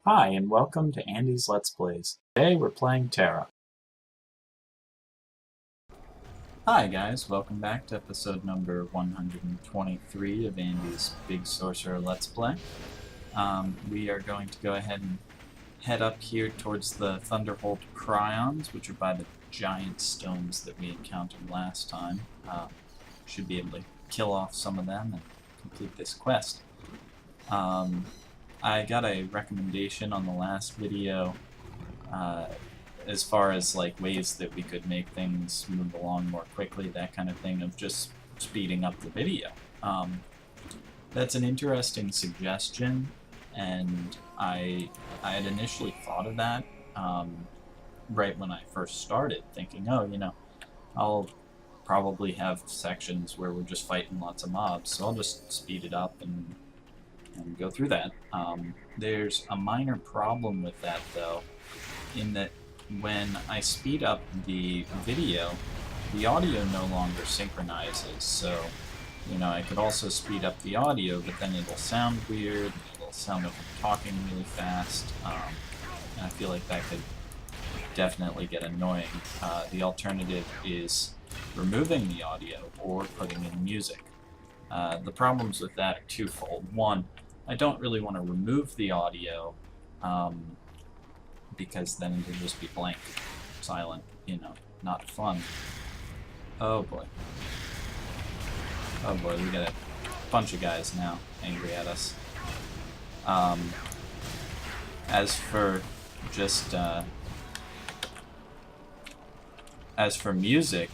Hi, and welcome to Andy's Let's Plays. Today we're playing Tera. Hi guys, welcome back to episode number 123 of Andy's Big Sorcerer Let's Play. We are going to go ahead and head up here towards the Thunderbolt Cryons, which are by the giant stones that we encountered last time. Should be able to kill off some of them and complete this quest. I got a recommendation on the last video as far as like ways that we could make things move along more quickly, that kind of thing, of just speeding up the video. That's an interesting suggestion, and I had initially thought of that right when I first started, thinking, oh, I'll probably have sections where we're just fighting lots of mobs, so I'll just speed it up and go through that. There's a minor problem with that, though, in that when I speed up the video, the audio no longer synchronizes. So, I could also speed up the audio, but then it'll sound weird, it'll sound like I'm talking really fast, and I feel like that could definitely get annoying. The alternative is removing the audio or putting in music. The problems with that are twofold. One, I don't really want to remove the audio because then it would just be blank, silent, not fun. Oh boy. Oh boy, we got a bunch of guys now angry at us. As for just, as for music,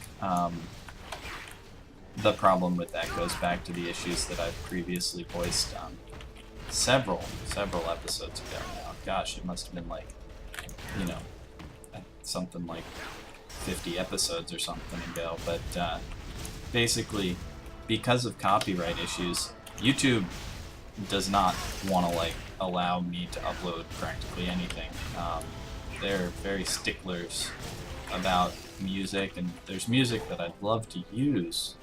the problem with that goes back to the issues that I've previously voiced several episodes ago now. Gosh, it must have been like, something like 50 episodes or something ago. But basically, because of copyright issues, YouTube does not want to allow me to upload practically anything. They're very sticklers about music, and there's music that I'd love to use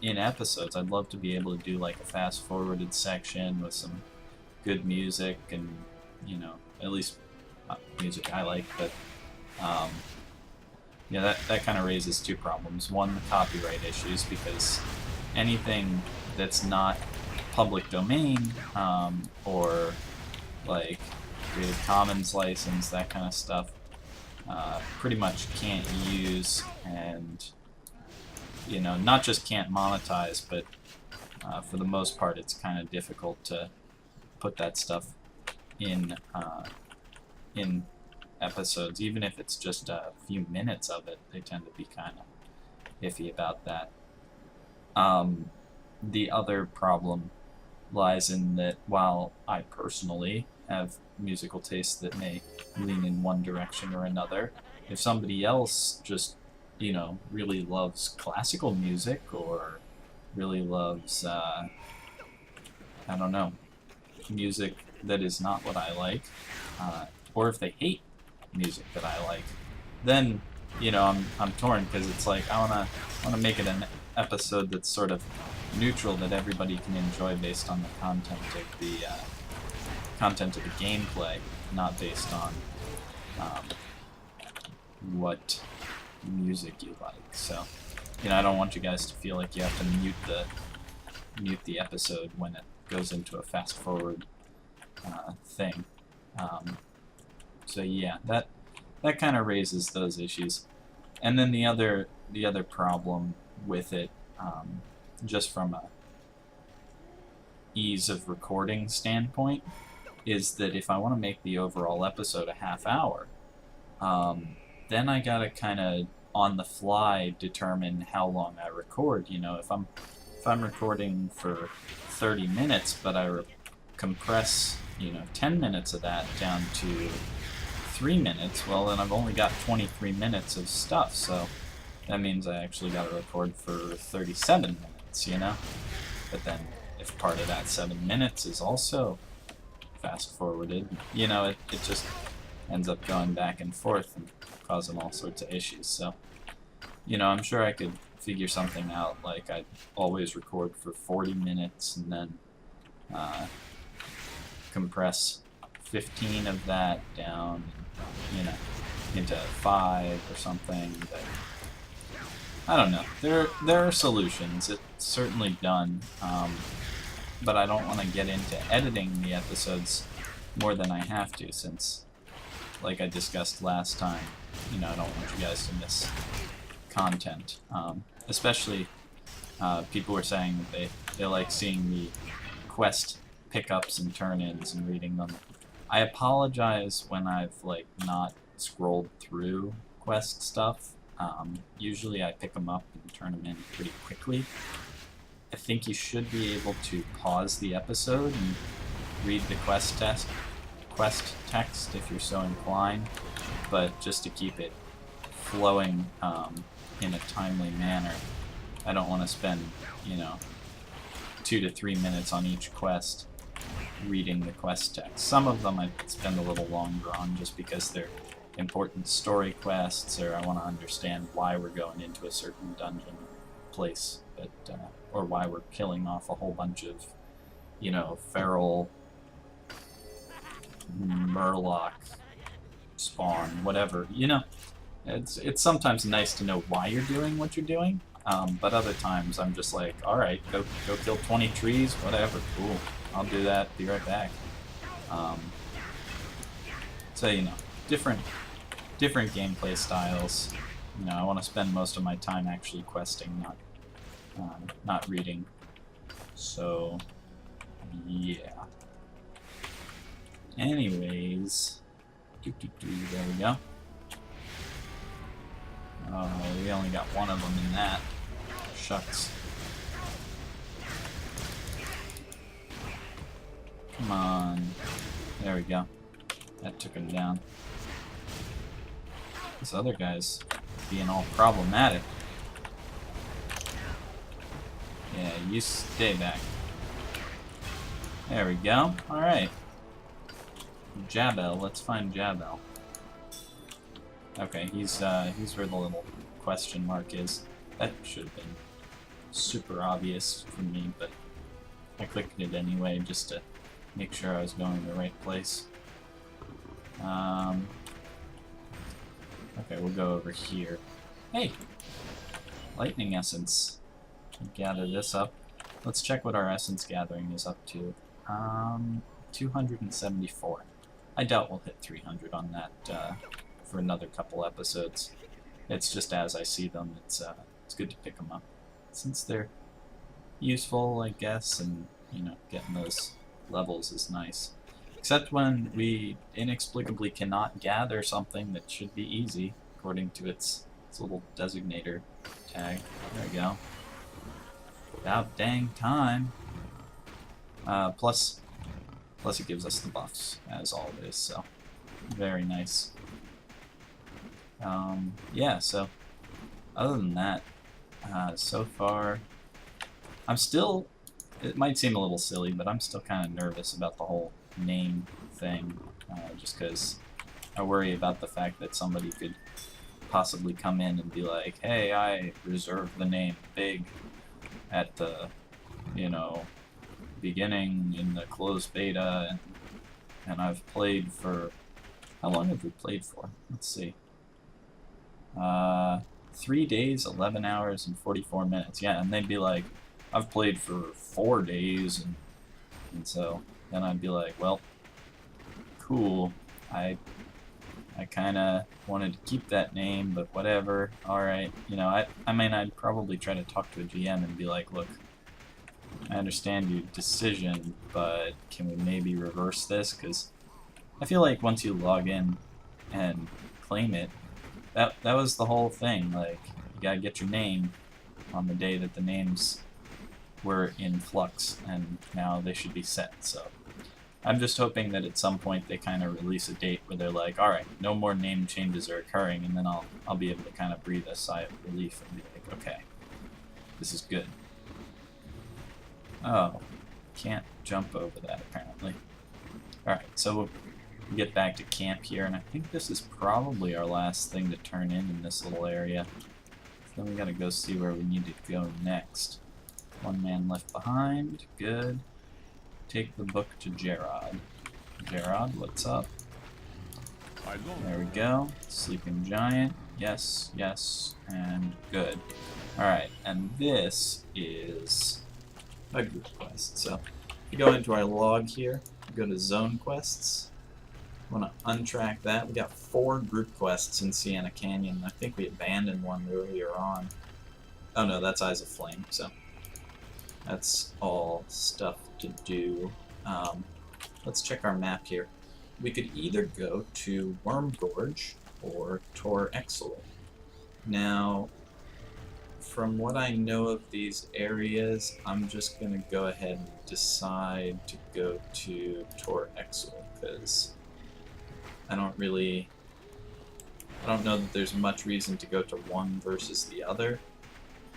in episodes. I'd love to be able to do like a fast-forwarded section with some good music, and at least music I like. But that kind of raises two problems. One, the copyright issues, because anything that's not public domain or like Creative Commons license, that kind of stuff, pretty much can't use, and not just can't monetize, but for the most part it's kind of difficult to put that stuff in episodes. Even if it's just a few minutes of it, they tend to be kind of iffy about that. The other problem lies in that while I personally have musical tastes that may lean in one direction or another, if somebody else just really loves classical music, or really loves, I don't know, music that is not what I like, or if they hate music that I like, then, I'm torn, because it's like, I wanna make it an episode that's sort of neutral, that everybody can enjoy based on the content of the gameplay, not based on, what music you like. So, I don't want you guys to feel like you have to mute the episode when it goes into a fast forward thing. So yeah, that kind of raises those issues. And then the other problem with it, just from a ease of recording standpoint, is that if I want to make the overall episode a half hour, then I gotta kind of on the fly determine how long I record. If I'm recording for 30 minutes, but I compress 10 minutes of that down to 3 minutes, well, then I've only got 23 minutes of stuff. So that means I actually got to record for 37 minutes. But then if part of that 7 minutes is also fast forwarded, it just ends up going back and forth and causing all sorts of issues. So, I'm sure I could figure something out, like I'd always record for 40 minutes and then compress 15 of that down, you know, into 5 or something. But I don't know. There are solutions. It's certainly done, but I don't want to get into editing the episodes more than I have to, since, like I discussed last time, you know, I don't want you guys to miss content. Especially people were saying that they like seeing the quest pickups and turn-ins and reading them. I apologize when I've like not scrolled through quest stuff. Usually I pick them up and turn them in pretty quickly. I think you should be able to pause the episode and read the quest text if you're so inclined, but just to keep it flowing in a timely manner, I don't want to spend, you know, 2 to 3 minutes on each quest reading the quest text. Some of them I spend a little longer on just because they're important story quests, or I want to understand why we're going into a certain dungeon place, but or why we're killing off a whole bunch of, you know, feral murloc spawn, whatever. You know, it's sometimes nice to know why you're doing what you're doing, but other times I'm just like, all right, go kill 20 trees, whatever, cool, I'll do that, be right back. So, you know, different gameplay styles. You know, I want to spend most of my time actually questing, not reading. So, yeah. Anyways, there we go. We only got one of them in that. Shucks. Come on. There we go. That took him down. This other guy's being all problematic. Yeah, you stay back. There we go. Alright. Jabel. Let's find Jabel. Okay, he's where the little question mark is. That should have been super obvious for me, but I clicked it anyway just to make sure I was going to the right place. Okay, we'll go over here. Hey! Lightning Essence. Gather this up. Let's check what our essence gathering is up to. 274. I doubt we'll hit 300 on that for another couple episodes. It's just as I see them, it's good to pick them up. Since they're useful, I guess, and, you know, getting those levels is nice. Except when we inexplicably cannot gather something that should be easy, according to its little designator tag. There we go. About dang time. Plus it gives us the buffs, as always, so very nice. Yeah, so other than that, so far, I'm still, it might seem a little silly, but I'm still kind of nervous about the whole name thing, just because I worry about the fact that somebody could possibly come in and be like, hey, I reserved the name Big at the, you know, beginning in the closed beta, and I've played for, how long have we played for? Let's see. 3 days, 11 hours, and 44 minutes. Yeah, and they'd be like, I've played for 4 days, and so then I'd be like, well, cool. I kind of wanted to keep that name, but whatever. All right, you know, I mean, I'd probably try to talk to a GM and be like, look, I understand your decision, but can we maybe reverse this? Because I feel like once you log in and claim it, that was the whole thing. Like, you gotta get your name on the day that the names were in flux, and now they should be set. So I'm just hoping that at some point they kind of release a date where they're like, all right, no more name changes are occurring, and then I'll be able to kind of breathe a sigh of relief and be like, okay, this is good. Oh, can't jump over that apparently. Alright, so we'll get back to camp here, and I think this is probably our last thing to turn in this little area. So then we gotta go see where we need to go next. One man left behind, good. Take the book to Gerard. Gerard, what's up? There we go. Sleeping Giant. Yes, yes, and good. Alright, and this is a group quest. So, if you go into our log here, go to Zone Quests. I want to untrack that. We got 4 group quests in Sienna Canyon. I think we abandoned one earlier on. Oh no, that's Eyes of Flame, so that's all stuff to do. Let's check our map here. We could either go to Worm Gorge or Tor Exsul. Now, from what I know of these areas, I'm just going to go ahead and decide to go to Tor Exsul, because I don't know that there's much reason to go to one versus the other,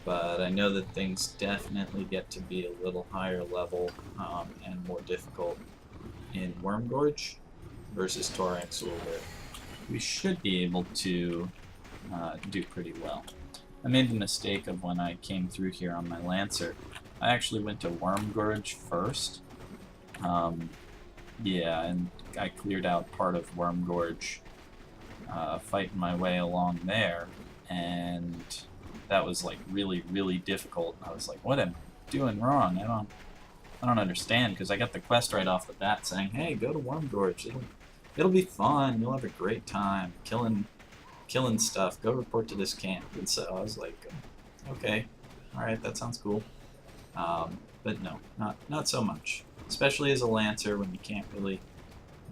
but I know that things definitely get to be a little higher level and more difficult in Worm Gorge versus Tor Exsul, where we should be able to do pretty well. I made the mistake of when I came through here on my Lancer, I actually went to Worm Gorge first. Yeah, and I cleared out part of Worm Gorge fighting my way along there, and that was like really, really difficult. I was like, what am I doing wrong? I don't understand, because I got the quest right off the bat saying, hey, go to Worm Gorge. It'll be fun. You'll have a great time killing stuff. Go report to this camp. And so I was like, okay, all right, that sounds cool. But no, not so much. Especially as a Lancer, when you can't really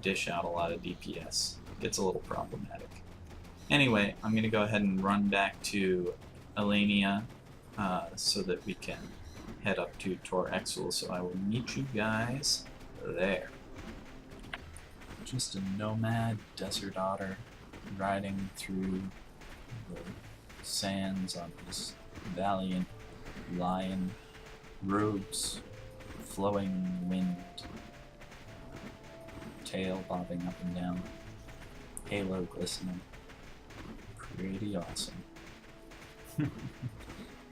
dish out a lot of DPS. It gets a little problematic. Anyway, I'm going to go ahead and run back to Elenia so that we can head up to Tor Exsul, so I will meet you guys there. Just a nomad desert otter riding through the sands on his valiant lion robes, flowing wind, tail bobbing up and down, halo glistening. Pretty awesome.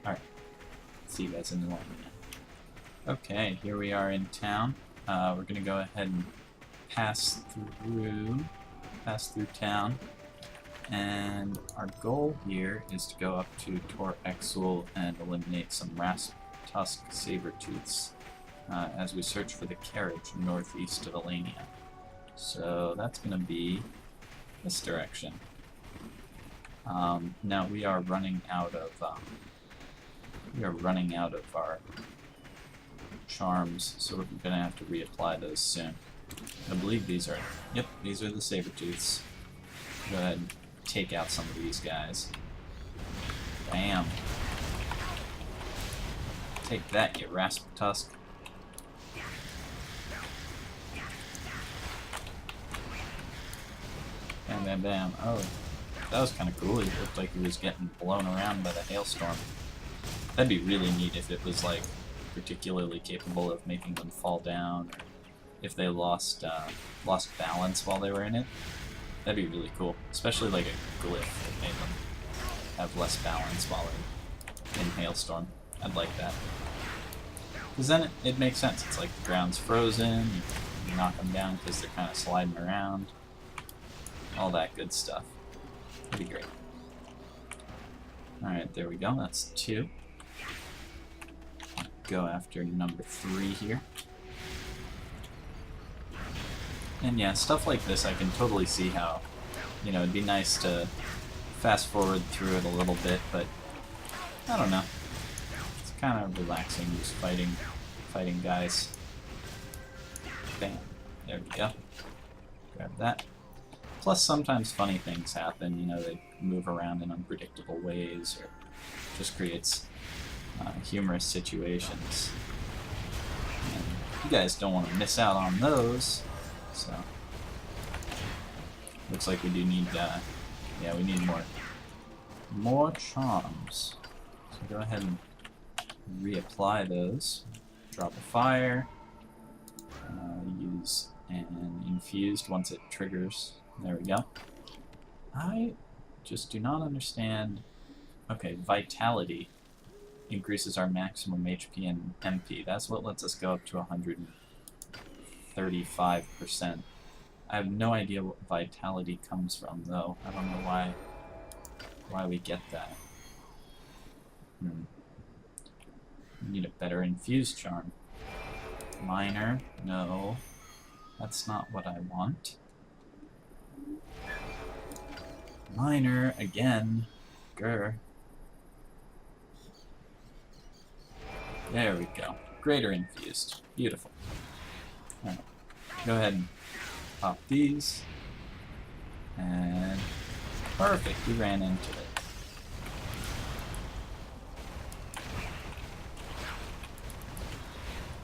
Alright, see you guys in the morning. Okay, here we are in town. We're gonna go ahead and pass through town, and our goal here is to go up to Tor Exsul and eliminate some Rasp Tusk Sabertooths as we search for the carriage northeast of Elenia. So that's going to be this direction. Now we are running out of our charms, so we're going to have to reapply those soon. I believe these are the Sabertooths. Go ahead and take out some of these guys. Bam. Take that, you Rasp Tusk. Bam, bam, bam. Oh, that was kind of cool. He looked like he was getting blown around by the hailstorm. That'd be really neat if it was, like, particularly capable of making them fall down, or if they lost balance while they were in it. That'd be really cool. Especially, like, a glyph that made them have less balance while they're in hailstorm. I'd like that. Because then it makes sense. It's like the ground's frozen, you knock them down because they're kind of sliding around. All that good stuff. That'd be great. Alright, there we go. That's 2. Go after number 3 here. And yeah, stuff like this I can totally see how, you know, it'd be nice to fast forward through it a little bit, but I don't know. It's kind of relaxing just fighting guys. Bam. There we go. Grab that. Plus sometimes funny things happen, you know, they move around in unpredictable ways, or just creates humorous situations. And you guys don't want to miss out on those, so looks like we do need, yeah, we need more charms. So go ahead and reapply those. Drop a fire, use an infused once it triggers. There we go. I just do not understand. Okay, vitality increases our maximum HP and MP. That's what lets us go up to 135%. I have no idea what vitality comes from, though. I don't know why we get that. We need a better infused charm. Minor? No. That's not what I want. Minor, again. Grr. There we go. Greater infused. Beautiful. Alright. Go ahead and pop these. And perfect, we ran into it.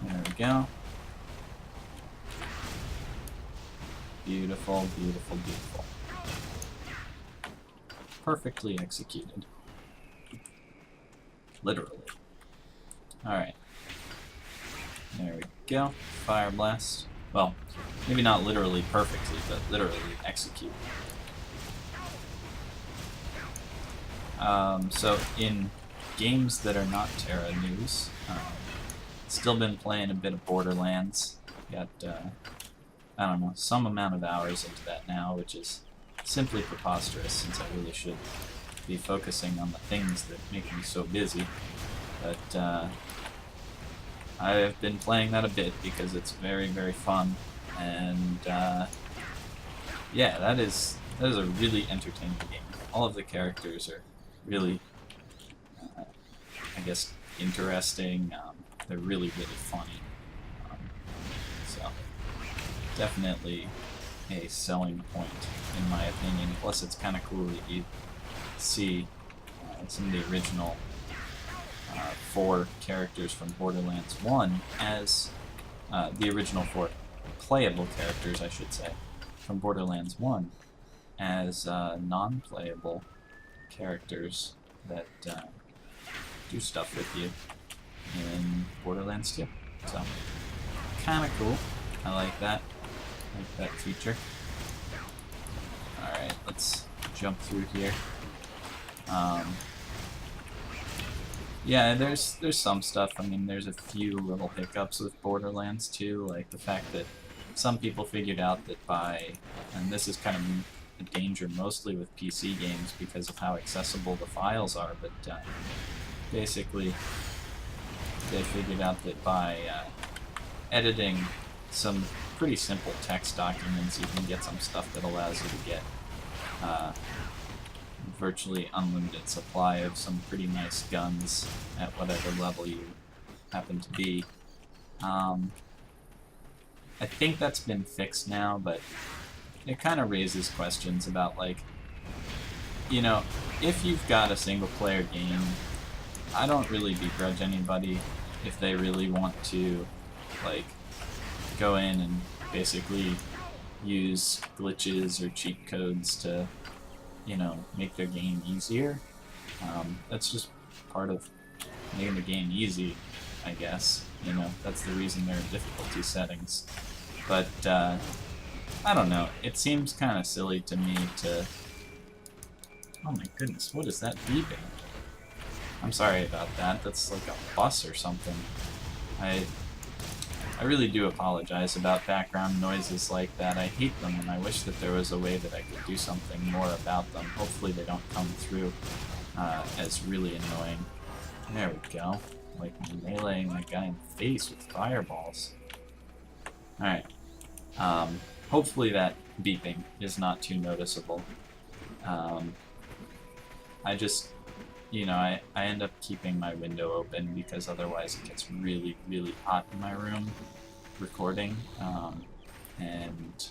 There we go. Beautiful, beautiful, beautiful. Perfectly executed. Literally. Alright. There we go. Fire Blast. Well, maybe not literally perfectly, but literally executed. So in games that are not Tera news, still been playing a bit of Borderlands. Got, I don't know, some amount of hours into that now, which is simply preposterous since I really should be focusing on the things that make me so busy. But I've been playing that a bit because it's very, very fun, and yeah, that is a really entertaining game. All of the characters are really, I guess, interesting. They're really, really funny. So definitely a selling point, in my opinion. Plus, it's kind of cool that you see some of the original 4 characters from Borderlands 1 as the original 4 playable characters, I should say, from Borderlands 1 as non-playable characters that do stuff with you in Borderlands 2. So, kind of cool. I like that. I like that feature. Alright, let's jump through here. Yeah, there's some stuff. I mean, there's a few little hiccups with Borderlands 2, like the fact that some people figured out that by, and this is kind of a danger mostly with PC games because of how accessible the files are, but basically they figured out that by editing some pretty simple text documents, you can get some stuff that allows you to get virtually unlimited supply of some pretty nice guns at whatever level you happen to be. I think that's been fixed now, but it kind of raises questions about, like, you know, if you've got a single-player game, I don't really begrudge anybody if they really want to, like, go in and basically use glitches or cheat codes to, you know, make their game easier. That's just part of making the game easy, I guess. You know, that's the reason there are difficulty settings. But, I don't know. It seems kind of silly to me to... Oh my goodness, what is that beeping? I'm sorry about that. That's like a bus or something. I really do apologize about background noises like that. I hate them, and I wish that there was a way that I could do something more about them. Hopefully they don't come through as really annoying. There we go. Like meleeing that guy in the face with fireballs. Alright. Hopefully that beeping is not too noticeable. I just, you know, I end up keeping my window open because otherwise it gets really, really hot in my room recording. And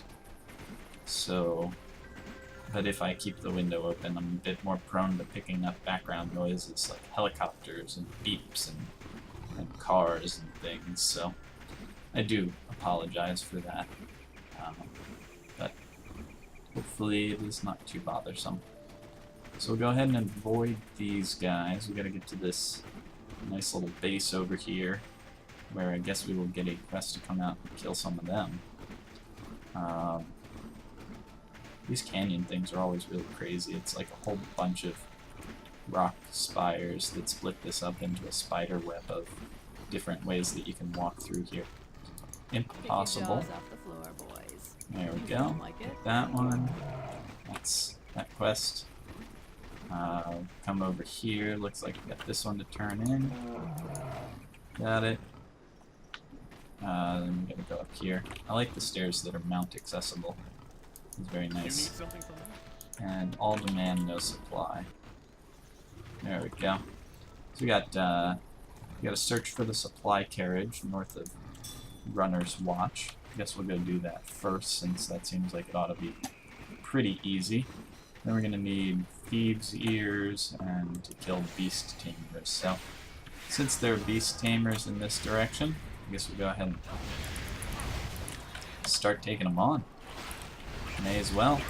so, but if I keep the window open, I'm a bit more prone to picking up background noises like helicopters and beeps and cars and things. So I do apologize for that. But hopefully it is not too bothersome. So we'll go ahead and avoid these guys. We gotta get to this nice little base over here, where I guess we will get a quest to come out and kill some of them. These canyon things are always really crazy. It's like a whole bunch of rock spires that split this up into a spider web of different ways that you can walk through here. Impossible. Pick your jaws off the floor, boys. There we go. Get that one. That's that quest. Come over here. Looks like we got this one to turn in. Got it. Then we gotta go up here. I like the stairs that are mount accessible. It's very nice. And all demand, no supply. There we go. So we gotta search for the supply carriage north of Runner's Watch. I guess we'll go do that first, since that seems like it ought to be pretty easy. Then we're gonna need Thieves' Ears and to kill Beast Tamers. So, since there are Beast Tamers in this direction, I guess we'll go ahead and start taking them on. May as well.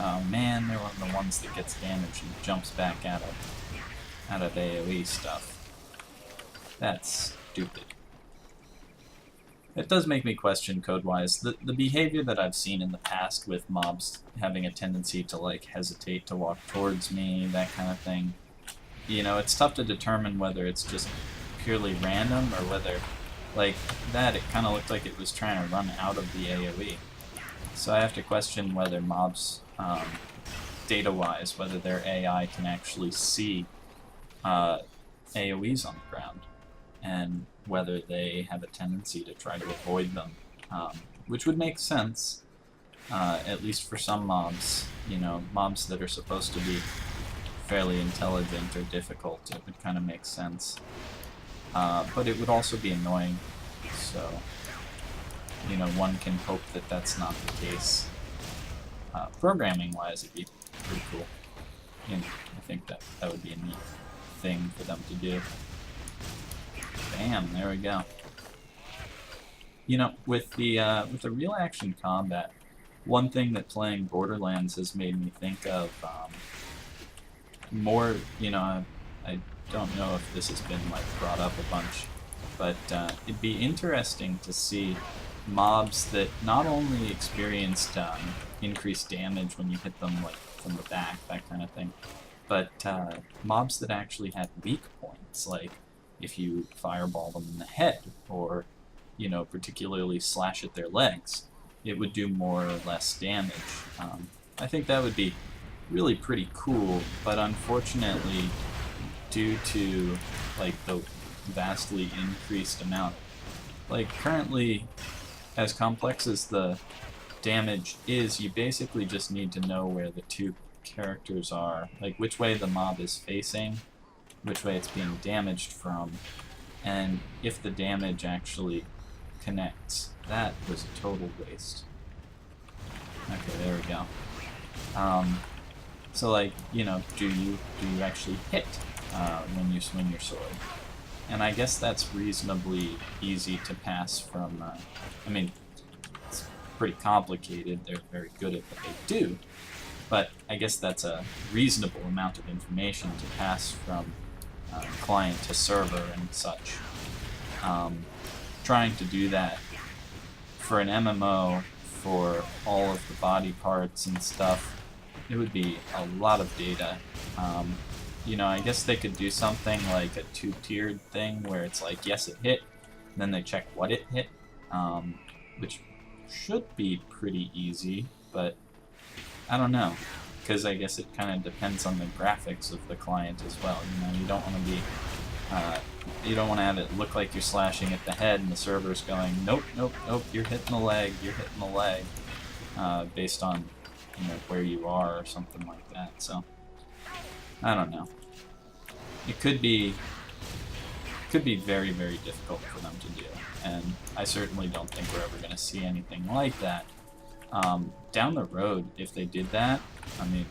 Oh man, they're one of the ones that gets damaged and jumps back out of AoE stuff. That's stupid. It does make me question code-wise the behavior that I've seen in the past with mobs having a tendency to like hesitate to walk towards me, that kind of thing. You know, it's tough to determine whether it's just purely random or whether, like that, it kind of looked like it was trying to run out of the AoE. So I have to question whether mobs, data-wise, whether their AI can actually see AoEs on the ground, and whether they have a tendency to try to avoid them, which would make sense, at least for some mobs. You know, mobs that are supposed to be fairly intelligent or difficult, it would kind of make sense. But it would also be annoying, so, you know, one can hope that that's not the case. Programming-wise, it'd be pretty cool. You know, I think that would be a neat thing for them to do. Bam, there we go. You know, with the real action combat, one thing that playing Borderlands has made me think of more, you know, I don't know if this has been like brought up a bunch, but it'd be interesting to see mobs that not only experienced increased damage when you hit them like from the back, that kind of thing, but mobs that actually had weak points, like if you fireball them in the head, or, you know, particularly slash at their legs, it would do more or less damage. I think that would be really pretty cool, but unfortunately, due to like the vastly increased amount, like currently, as complex as the damage is, you basically just need to know where the two characters are, like which way the mob is facing, which way it's being damaged from, and if the damage actually connects. That was a total waste. Okay, there we go. So like, you know, do you actually hit when you swing your sword? And I guess that's reasonably easy to pass from, I mean, it's pretty complicated, they're very good at what they do, but I guess that's a reasonable amount of information to pass from client to server and such. Trying to do that for an MMO for all of the body parts and stuff, it would be a lot of data. You know, I guess they could do something like a two-tiered thing where it's like, yes, it hit, and then they check what it hit, which should be pretty easy, but I don't know, because I guess it kind of depends on the graphics of the client as well. You know, you don't want to be, you don't want to have it look like you're slashing at the head and the server's going, nope, nope, nope, you're hitting the leg, based on, you know, where you are or something like that. So I don't know. It could be very, very difficult for them to do, and I certainly don't think we're ever going to see anything like that. Down the road, if they did that, I mean,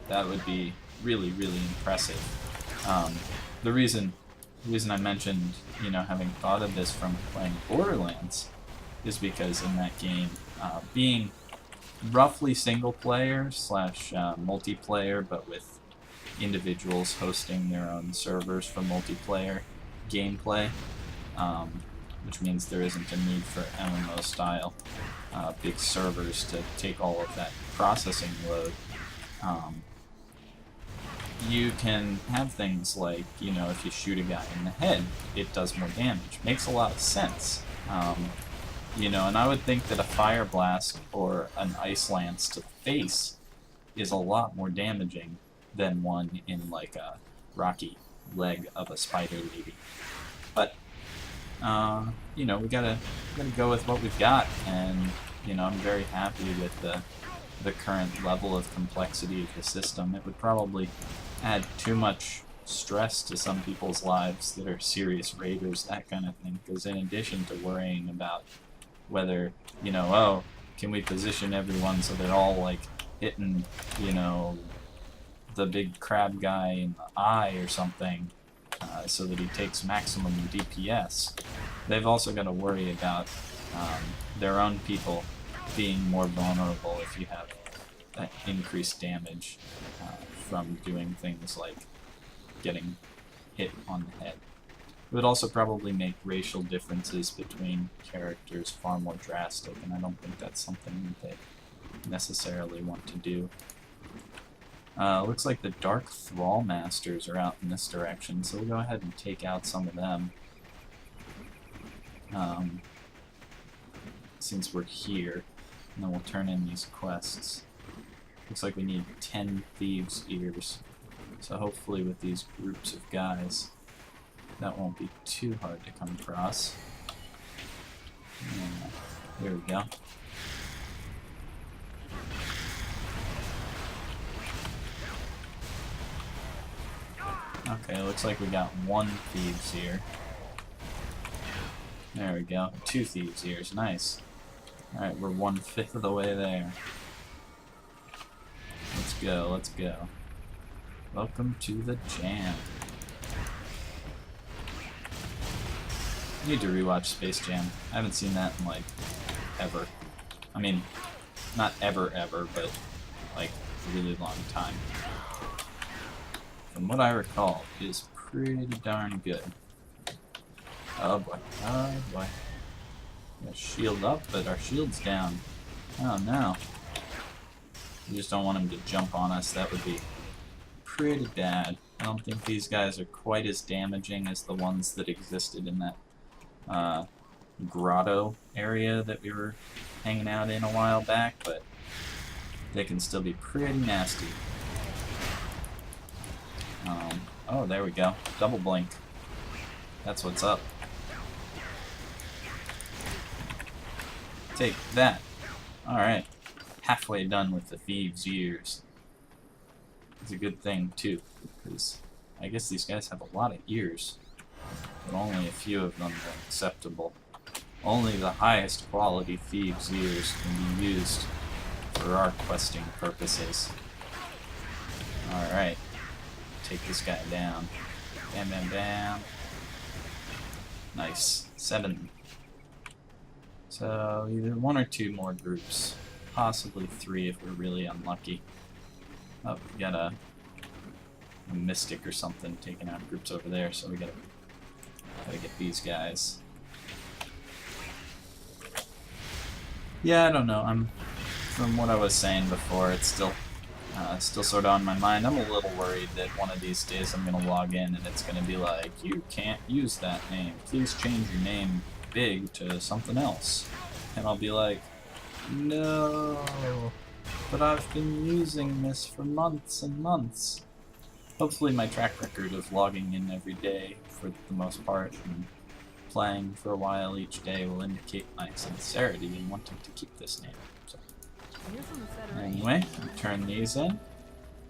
that would be really, really impressive. The reason I mentioned, you know, having thought of this from playing Borderlands is because in that game, being roughly single player / multiplayer, but with individuals hosting their own servers for multiplayer gameplay, which means there isn't a need for MMO style big servers to take all of that processing load. You can have things like, you know, if you shoot a guy in the head, it does more damage. Makes a lot of sense. You know, and I would think that a Fire Blast or an Ice Lance to the face is a lot more damaging than one in, like, a rocky leg of a spider lady. But, you know, we gotta go with what we've got, and, you know, I'm very happy with the current level of complexity of the system. It would probably add too much stress to some people's lives that are serious raiders, that kind of thing, because in addition to worrying about whether, you know, oh, can we position everyone so they're all, like, hitting, you know, the big crab guy in the eye or something, so that he takes maximum DPS, they've also got to worry about their own people being more vulnerable if you have increased damage from doing things like getting hit on the head. It would also probably make racial differences between characters far more drastic, and I don't think that's something that they necessarily want to do. Looks like the Dark Thrall Masters are out in this direction, so we'll go ahead and take out some of them. Since we're here, and then we'll turn in these quests. Looks like we need 10 Thieves' Ears, so hopefully with these groups of guys, that won't be too hard to come across. There we go. Okay, looks like we got 1 Thieves' Ear. There we go. 2 Thieves' Ears. Nice. Alright, we're 1/5 of the way there. Let's go, let's go. Welcome to the jam. I need to rewatch Space Jam. I haven't seen that in, like, ever. I mean, not ever, but, like, a really long time. From what I recall, it is pretty darn good. Oh boy, oh boy. We got shield up, but our shield's down. Oh no. We just don't want him to jump on us. That would be pretty bad. I don't think these guys are quite as damaging as the ones that existed in that grotto area that we were hanging out in a while back, but they can still be pretty nasty. Oh, there we go. Double blink. That's what's up. Take that. Alright. Halfway done with the Thieves' Ears. It's a good thing, too, because I guess these guys have a lot of ears, but only a few of them are acceptable. Only the highest quality Thieves' Ears can be used for our questing purposes. Alright. Take this guy down. Bam, bam, bam. Nice. 7. So, either 1 or 2 more groups. Possibly 3 if we're really unlucky. Oh, we got a mystic or something taking out groups over there, so we gotta get these guys. Yeah, I don't know. From what I was saying before, it's still sort of on my mind. I'm a little worried that one of these days I'm gonna log in and it's gonna be like, you can't use that name. Please change your name big to something else. And I'll be like, no, but I've been using this for months and months. Hopefully my track record of logging in every day for the most part and playing for a while each day will indicate my sincerity in wanting to keep this name. So, anyway, turn these in,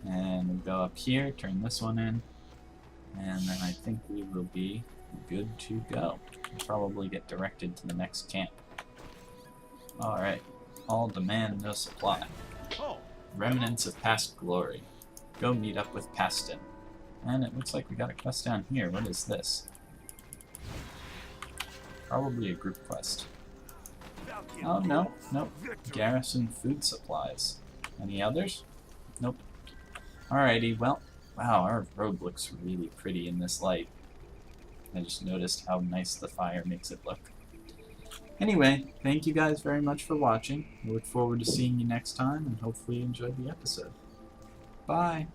and we'll go up here, turn this one in, and then I think we will be good to go. We'll probably get directed to the next camp. Alright. All demand, no supply. Remnants of past glory. Go meet up with Paston. And it looks like we got a quest down here. What is this? Probably a group quest. Oh, no. Nope. Garrison food supplies. Any others? Nope. Alrighty, well, wow, our road looks really pretty in this light. I just noticed how nice the fire makes it look. Anyway, thank you guys very much for watching. I look forward to seeing you next time, and hopefully you enjoyed the episode. Bye!